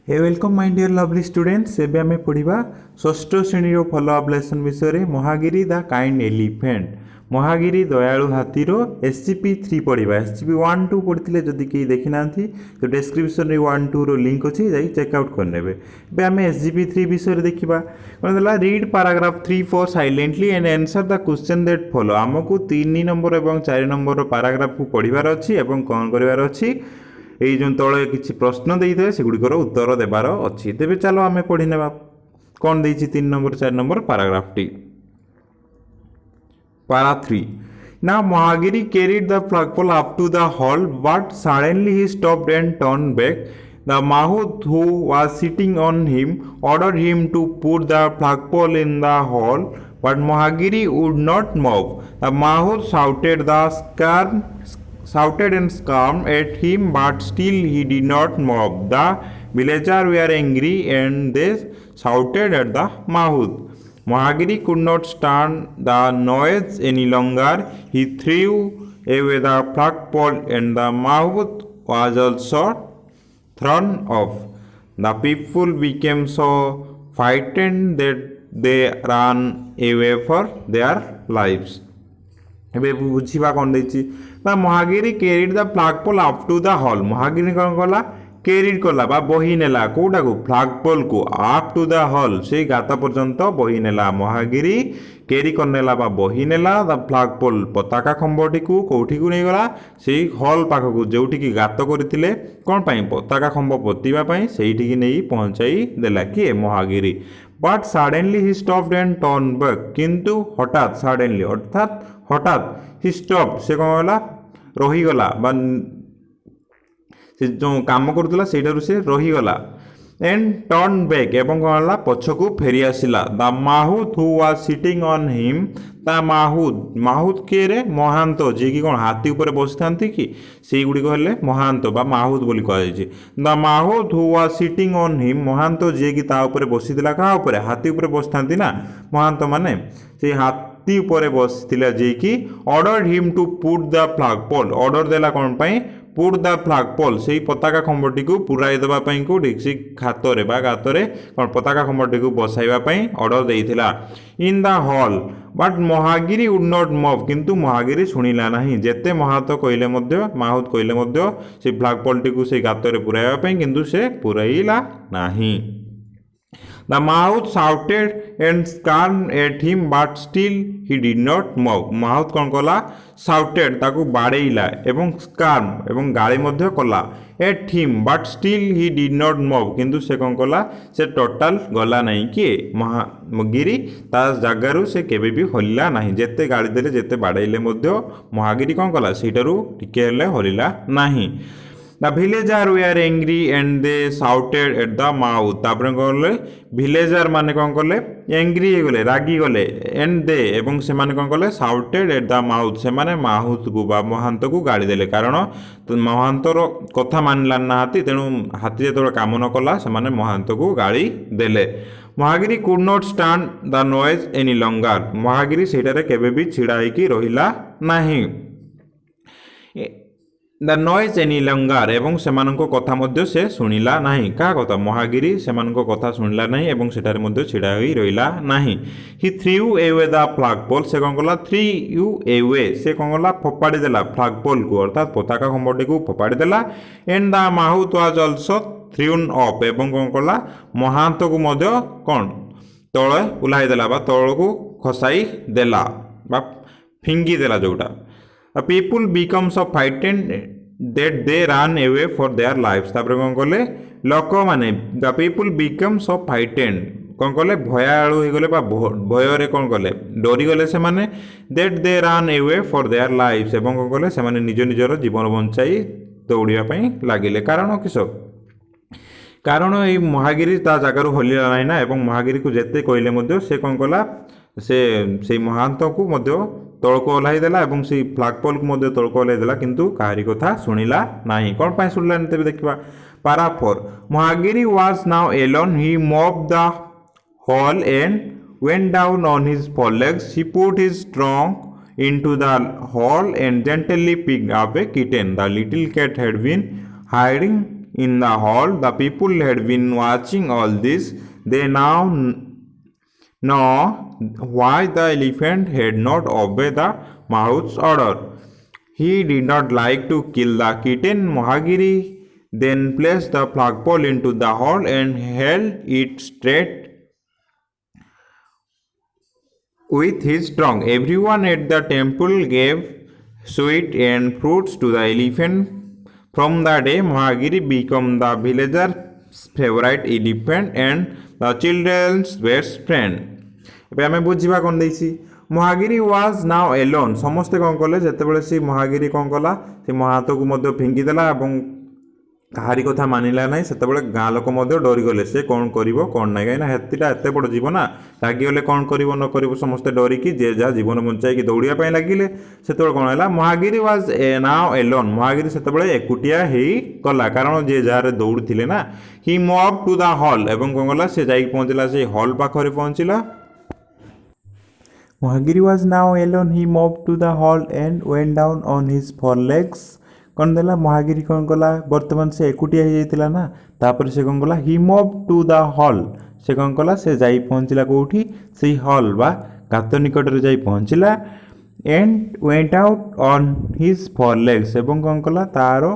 Hey welcome my dear lovely students एबे आमे पढ़िबा षष्ठ श्रेणी फॉलो अप लेसन विषय Mahagiri the kind elephant Mahagiri दयालु हाथीर SCP-3 पढ़िबा SCP 1 2 पढ़िथिले जदि केही देखि नांथि तो डिस्क्रिप्शन रे 1 2 रो लिंक अछि जाई चेक आउट करनेबे। एबे आमे SCP-3 विषय देखिबा कोन दला read paragraph 3 4 silently and answer the question that follow. हमकु 3 नंबर एवं 4 नंबर रो पैराग्राफ को पढ़िबार अछि एवं कोन करिवार अछि यही जो तले किसी प्रश्न देते से गुड़िकर उत्तर देवार अच्छी। तेज चलो आम पढ़ी ना कौन दे 3 नंबर 4 नंबर पैराग्राफ टी पारा 3। Now Mahagiri carried the flagpole up to the hall, but suddenly he stopped and turned back. The Mahout who was sitting on him ordered him to put the flagpole in the hall, but Mahagiri would not move. The Mahout shouted and screamed at him, but still he did not move. The villagers were angry and they shouted at the Mahout. Mahagiri could not stand the noise any longer. He threw away the flagpole and the Mahout was also thrown off. The people became so frightened that they ran away for their lives. ଏବେ ବୁଝିବା କ'ଣ ଦେଇଛି ବା Mahagiri carried the flagpole up to the hole. Mahagiri କ'ଣ କଲା carried କଲା ବା ବହି ନେଲା କେଉଁଟାକୁ ଫ୍ଲାଗପୋଲ୍କୁ ଅପ୍ ଟୁ ଦ ହଲ୍ ସେଇ ଗାତ ପର୍ଯ୍ୟନ୍ତ ବହି ନେଲା। ମହାଗିରି କ୍ୟାରି କରିନେଲା ବା ବହି ନେଲା ଦ ଫ୍ଲାଗପୋଲ୍ ପତାକା ଖମ୍ବଟିକୁ କେଉଁଠିକୁ ନେଇଗଲା ସେଇ ହଲ୍ ପାଖକୁ ଯେଉଁଠିକି ଗାତ କରିଥିଲେ କ'ଣ ପାଇଁ ପତାକା ଖମ୍ବ ପୋତିବା ପାଇଁ ସେଇଠିକି ନେଇ ପହଞ୍ଚାଇ ଦେଲା କିଏ Mahagiri. But suddenly he stopped and turn back କିନ୍ତୁ ହଠାତ୍ ସଡେନଲି ଅର୍ଥାତ୍ हठात हि स्टॉप से कौन गला रहीगला से जो काम करूला सेठारु से रहीगला एंड टर्न बैक एवं कौन गला पछकू फेरी आसिला। The mahout who was sitting on him ता माहुत किए रे महांत जी की कौन हाथी ऊपर बसी थांती कि से गुड़िक हेले महांत बा माहुत बोली कह। The mahout who was sitting on him महांत जी की ता ऊपर बसीला क्या ऊपर हाथी ऊपर बसी थांती ना महांत माने से हाथी ऊपर बसला जे कि order him to put the flagpole order देला कौन पाई पुट द फ्लैगपोल से पताका खंबटी को पुराई देबा पई को से खातरे बा गातरे कौन पताका खंबटी को बसाइबा पई ऑर्डर देइथिला in the hole. But Mahagiri would not move किंतु महागिरी सुनिला नहीं जेते महात कहले मध्य माहुत कहले मध्य से फ्लैगपोल को से गातरे पुराइबा पई किंतु से पुराइला नहीं। The Mahout shouted and screamed at him, but still he did not move. Mahout कौन कला shouted ताकू बाड़ेइला एवं screamed एवं गाली मध्य कला at him, but still he did not move. किंतु से कौन कला से टोटल गला नहीं किए महागिरी ता जगारू से केबे भी हलिला नहीं जेते गाली देले जेते बाड़ेइले मध्य महागिरी कौन कला सेटारू टिके हेले हलिला नहीं। The villagers were angry and they shouted at the Mahout. तापरे कहले villager माने कौन कले angry हो गले रागी गले and they एवं से माने कौन कले shouted at the Mahout से माने माहुत को बा महांत को गाड़ी देले कारण तो महांतर कथा मानला ना हाथी तेणु हाथी जो काम न कला से माने महांत को गाड़ी देले। Mahagiri could not stand the noise any longer Mahagiri सेटारे केबे भी छिड़ा होइकी रहिला नहीं द नॉइज एनी लंगार एवं सेमानको कथा मध्य से सुनिला नहीं का कथा महागिरी सेमानको कथा सुनिला नहीं एवं सेठारे मध्य छिड़ा होई रहिला नहीं। ही थ्रू अवे द फ्लैगपोल से कौन कला थ्रू अवे से कौन कला फोपाड़ी देला फ्लैगपोल को अर्थात पताका खंबटी को फोपाड़ी देला and the mahout was also thrown up एवं कौन कला महांत को मध्य कौन तळे उलाई देला बा तळ को खसाई देला बा फिंगी देला जोटा। The people become so frightened that they ran away for their lives. तापर कौन कले लोक माने the people become so frightened कौन कले भयालु हो गले बा भय रे कौन कले डरी गले से माने that they ran away for their lives एवं कौन कले से माने निज निजर जीवन बंचाई दौड़िया पई लागिले कारण किस कारण ए महागिरी ता जगार हलिला नाही ना एवं महागिरी को जेते कहले मध्य से कौन कला से महांत को मध्य तौक ओह्लाई देला एवं से फ्लैगपोल को मध्य तौक ओह्लाई देला किंतु काहारी कथा सुनिला नहीं कौन पाई सुनिला नहीं तेबे देखिबा पारा 4। Mahagiri was now alone he moved the hall and went down on his four legs he put his trunk into the hall and gently picked up a kitten the little cat had been hiding in the hall. The people had been watching all this. They now know why the elephant had not obeyed the Mahu's order. He did not like to kill the kitten. Mohagiri then placed the flagpole into the hall and held it straight with his trunk. Everyone at the temple gave sweet and fruits to the elephant. From that day, Mohagiri became the villager's favorite elephant and the children's best friend. ଏବେ ଆମେ ବୁଝିବା କ'ଣ ଦେଇଛି Mahagiri was now Elon ସମସ୍ତେ କ'ଣ କଲେ ଯେତେବେଳେ ସେ ମହାଗିରି କ'ଣ କଲା ସେ ମହାତକୁ ମଧ୍ୟ ଫିଙ୍ଗିଦେଲା ଏବଂ କାହାରି କଥା ମାନିଲା ନାହିଁ ସେତେବେଳେ ଗାଁ ଲୋକ ମଧ୍ୟ ଡରିଗଲେ ସେ କ'ଣ କରିବ କ'ଣ ନାହିଁ କାହିଁକିନା ହାତୀଟା ଏତେ ବଡ଼ ଜୀବ ନା ରାଗିଗଲେ କ'ଣ କରିବ ନ କରିବ ସମସ୍ତେ ଡରିକି ଯେ ଯାହା ଜୀବନ ବଞ୍ଚାଇକି ଦୌଡ଼ିବା ପାଇଁ ଲାଗିଲେ ସେତେବେଳେ କ'ଣ ହେଲା Mahagiri was now Elon Mahagiri ସେତେବେଳେ ଏକୁଟିଆ ହେଇଗଲା କାରଣ ଯିଏ ଯାହାରେ ଦୌଡ଼ୁଥିଲେ ନା ହି ମୁଭ୍ ଟୁ ଦ ହଲ୍ ଏବଂ କ'ଣ କଲା ସେ ଯାଇକି ପହଞ୍ଚିଲା ସେଇ ହଲ୍ ପାଖରେ ପହଞ୍ଚିଲା Mohagiri was now alone. He moved to the hall and went down on his four legs. कौन देला महागिरी कौन कला वर्तमान से एकुटिया हो जाइतिला ना तापर से कौन कला he moved to the hall से कौन कला से जाई पहुंचिला कोठी सेही हॉल बा गात निकट रे जाई पहुंचिला and went out on his four legs एवं कौन कला तारो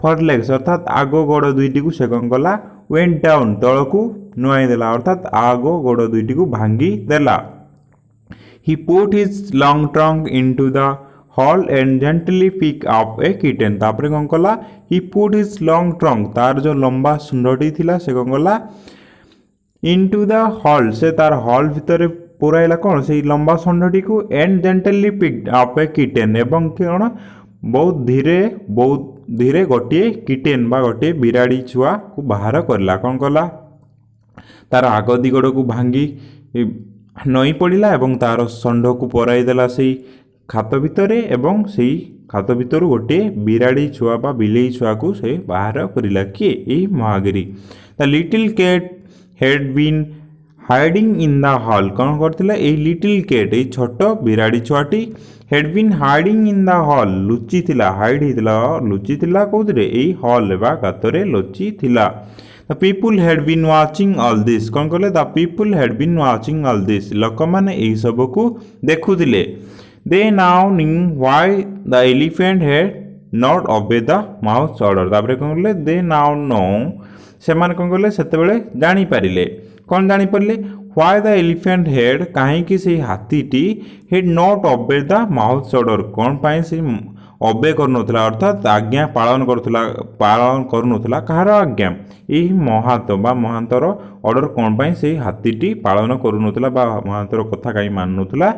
four legs अर्थात आगो गोड़ दुईटी को से कौन कला went down तळकू नुआई देला अर्थात आगो गोड़ दुईटी को भांगी देला He put his long trunk into the hall and gently picked up a kitten. तापरे कौन कला He put his long trunk तार जो लंबा सुंडटी थिला से कौन कला into the hall से तार हॉल भितर पुराइला कौन से लंबा सुंडटी को and gently picked up a kitten एवं कौन बहुत धीरे गोटे किटेन बा गोटे बिराड़ी छुआ को बाहर करला कौन कला तार आग दिगड़ को भांगी नई पड़ा एवं तार षंढ को पराई देला सेई खात भितर एवं सेई खात भितर गोटे बिराड़ी छुआ बा बिलेई छुआ को से बाहर करला किए एई Mahagiri the little cat had been hiding in the hole कौन करथिला एई लिटिल कैट एई छोट बिराड़ी छुआटी had been hiding in the hole लुचि थिला हाइड हितला लुचि थिला कोदरे एई हॉल बा गातरे लुचि थिला The people had been watching all this. कौन कहले The people had been watching all this. लोक माने एही सब को देखुथिले. They now knew why the elephant had not obeyed the Mahu's order. तापरे कौन कहले They now know. से माने कौन कहले सेतेबेले जानि पारिले. कौन जानि पारिले Why the elephant had काहे कि से हाथीटी had not obeyed the Mahu's order. कौन पाए से अबे करुनथला अर्थात आज्ञा पालन करुनथला कहार आज्ञा यही महात बा महांतर ऑर्डर कौन पाई से हाथीटी पालन करुनथला बा महांतर कथा कहीं मानुनथला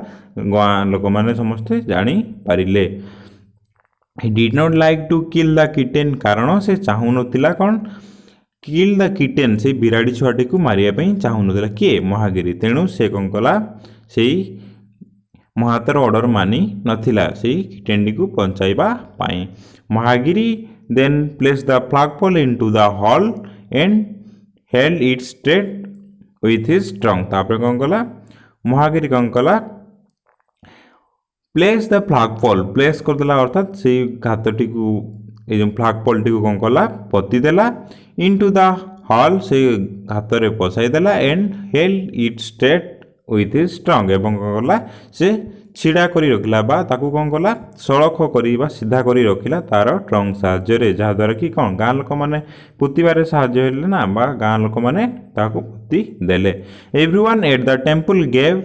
गाँ लोक माने समस्ते जानी पारिले He did not like to kill the kitten कारण से चाहूनथिला कौन किल द किटेन से बिराड़ी छुआटी को मारिया पई चाहूनथिला किए महागिरी तेणु से कौन कला सेई महातर ऑर्डर मानी नथिला सेई किटेंडी को पहुंचाइबा पाई Mahagiri then place the flagpole into the hall and held it straight with his trunk तापर कौन कला महागिरी कौन कला प्लेस द फ्लैगपोल प्लेस कर देला अर्थात से घातटी को ए जो फ्लैगपोल टी को कौन कला पति देला इनटू द हॉल से घातरे पसाई देला and held it straight with his trunk एवं कौन कला से छिड़ा करी रखिला बा ताकू कौन कला सड़ख करी बा सीधा करी रखिला तार ट्रंक साहाय्य रे जहा द्वारा कि कौन गाँ लोक माने पुतिबारे साहाय्य हेले ना बा गाँ लोक माने ताकू पुति देले everyone at the temple gave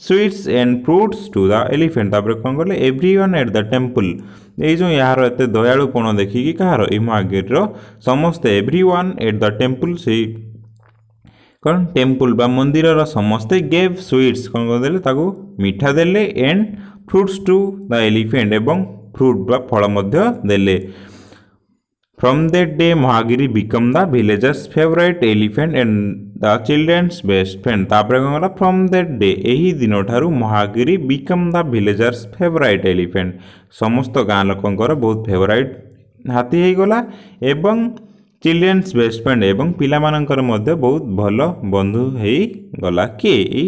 sweets and fruits to the elephant तापर कौन कले एवरीवन एट द टेंपल ये जो यार एते दयालुपण देखिकी कहार ई महागिर समस्ते एवरीवन एट द टेंपल से कौन टेम्पल बा मंदिर समस्ते गेव स्वीट्स कौन कर देले ताकू मीठा देले and fruits to the elephant एवं फ्रूट बा फल मध्य देले from that day Mahagiri become the villagers favourite elephant and the children's best friend तापर कौन कला फ्रॉम दैट डे एही दिन ठारू Mahagiri become the villagers favourite elephant समस्त गाँ लोकंकर बहुत फेवरेट हाथी हो गला एवं चिल्ड्रेन्स बेस्ट फ्रेंड एवं पिला मानकर मध्य बहुत भल बंधु हो गला किए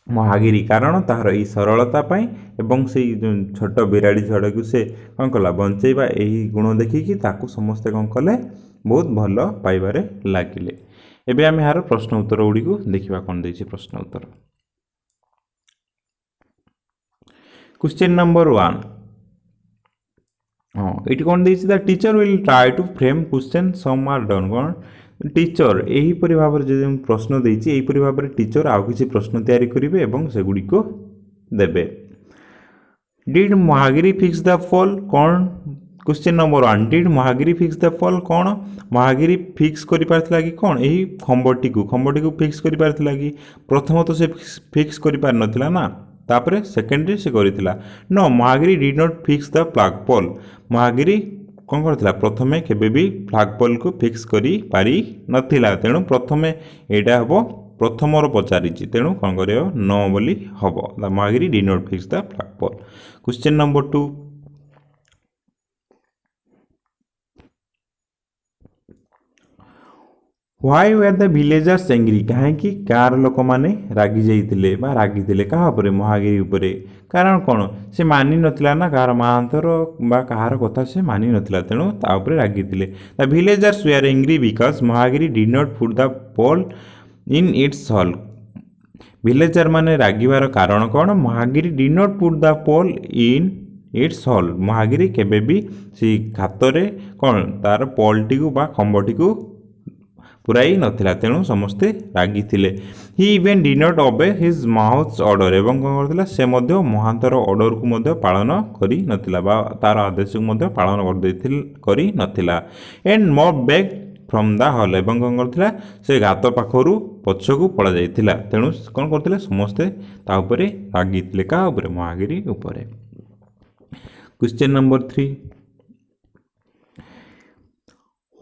ମହାଗିରି କାରଣ ତାହାର ଏହି ସରଳତା ପାଇଁ ଏବଂ ସେଇ ଯେଉଁ ଛୋଟ ବିରାଡ଼ି ଛୁଆଟାକୁ ସେ କ'ଣ କଲା ବଞ୍ଚେଇବା ଏହି ଗୁଣ ଦେଖିକି ତାକୁ ସମସ୍ତେ କ'ଣ କଲେ ବହୁତ ଭଲ ପାଇବାରେ ଲାଗିଲେ। ଏବେ ଆମେ ଏହାର ପ୍ରଶ୍ନ ଉତ୍ତର ଗୁଡ଼ିକୁ ଦେଖିବା କ'ଣ ଦେଇଛି ପ୍ରଶ୍ନ ଉତ୍ତର। କ୍ୱେଶ୍ଚିନ୍ ନମ୍ବର 1 ହଁ ଏଇଠି କ'ଣ ଦେଇଛି the teacher will try to frame question some are done କ'ଣ टीचर यहीपरि भाव में प्रश्न देती यहीपरि भाव में टीचर आउ किसी प्रश्न तैयारी करेंगे और सेगुड़ी देवे। Did Mahagiri fix the fall कौन question number 1 did Mahagiri fix the fall कौन महागिरी फिक्स कर पारथिला कि कौन यही खंबटी को फिक्स कर पारथिला कि प्रथम तो से फिक्स कर पार नथिला ना तापरे सेकेंडरी से करिथिला no Mahagiri did not fix the flag पोल महागिरी कौन करथिला प्रथमे केबे भी फ्लैग पोल को फिक्स करी पारी नथिला तेणु प्रथमे एटा हबो प्रथमर पचारि तेणु कौन करियो नो बोली हबो the Mahagiri did not fix the flag pole. Question number 2 why were the villagers angry कहीं गाँव लोक मैंने रागी जाइए रागी क्या महागिरी उपरे कारण कौन से मानि नथिला ना कार महांतर बा कहार कथा से मानि नथिला तेणु ताऊपर रागी the villagers were angry because Mahagiri did not put the pole in its hole villager माने रागिबार कारण कौन Mahagiri did not put the pole in its hole Mahagiri केबे भी सी घातरे कौन तार पोलटी को बा खंबटी को पुराई नथिला तेणु समस्ते रागी थिले। He even did not obey his mahout's order एवं कौन करथिला से मध्य महांतर ऑर्डर को मध्य पालन करी नथिला बा तार आदेश को मध्य पालन करी नथिला and moved back from the hole एवं कौन करथिला से घात पाखरु पछकु पड़ा जाइथिला तेणु कौन करथिले समस्ते ता उपरे रागी थिले का उपरे महागिरी उपरे। Question number 3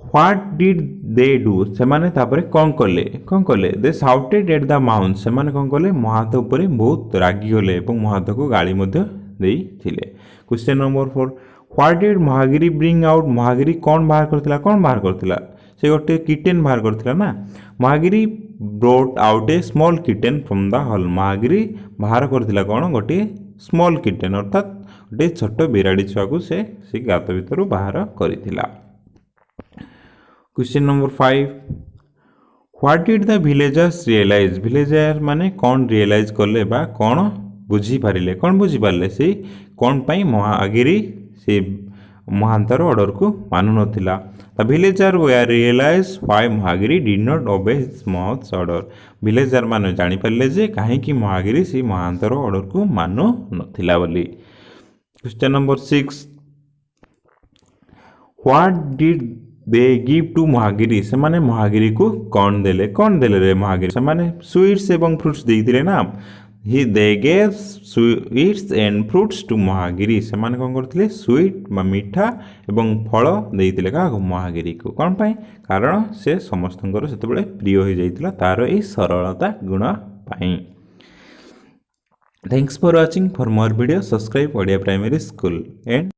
what did they do से माने तापरे कौन कले दे साउटेड एट द माउंट से माने कौन कले महात उपरे बहुत रागी गले और महात को गाड़ी मध्य देइथिले। Question number 4 what did Mahagiri bring out Mahagiri कौन बाहर करथिला से गोटे किटेन बाहर करथिला ना Mahagiri brought out a small kitten from the hole Mahagiri बाहर करथिला कौन गोटे स्मॉल किटेन अर्थात गोटे छोट बिराड़ी छुआ को से गात भीतर बाहर करथिला। Question number 5 what did the villagers realise villager माने कौन रियलाइज करले बा कौन बुझी पारिले कौन बुझी पारिले से कौन पाई महागिरी से महांतर ऑर्डर को मानु नथिला the villager were realise why Mahagiri did not obey his mahout's order villager माने जानि पारिले जे काहे कि महागिरी से महांतर ऑर्डर को मानु नथिला बोली। Question number 6 what did they give to Mahagiri से माने महागिरी को कौन देले रे महागिरी से माने स्वीट्स एवं फ्रूट्स देइथिले ना he they gave sweets and fruits to Mahagiri से माने कौन करथिले स्वीट बा मीठा एवं फल देइथिले का महागिरी को कौन पाई कारण से समस्तंकर सेतबेले प्रिय हो जाइतिला तार ए सरलता गुण पाई। Thanks for watching for more video subscribe Odia primary school and